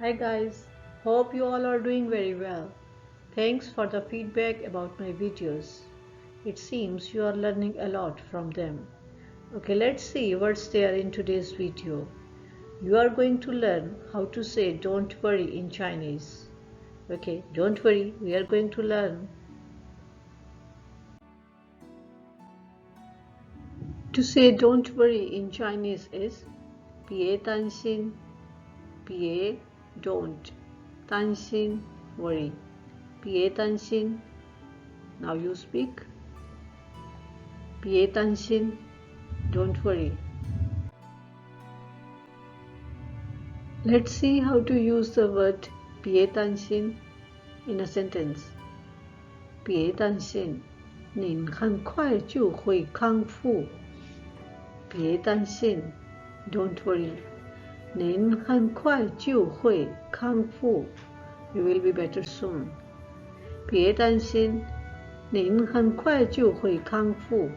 Hi guys, hope you all are doing very well. Thanks for the feedback about my videos. It seems you are learning a lot from them. Okay, let's see what's there in today's video. You are going to learn how to say don't worry in Chinese. Okay, don't worry, we are going to learn. To say don't worry in Chinese is 别担心,别 don't 担心 worry 别担心 now you speak 别担心 don't worry. Let's see how to use the word 别担心 in a sentence. 别担心您很快就会康复别担心 don't worry 您很快就会康复 you will be better soon 别担心您很快就会康复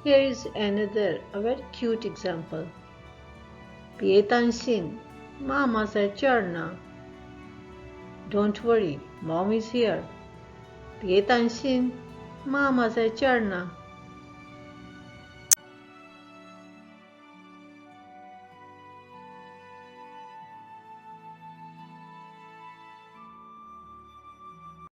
Here is another, a very cute example. 别担心妈妈在这儿呢 Don't worry, mom is here. 别担心妈妈在这儿呢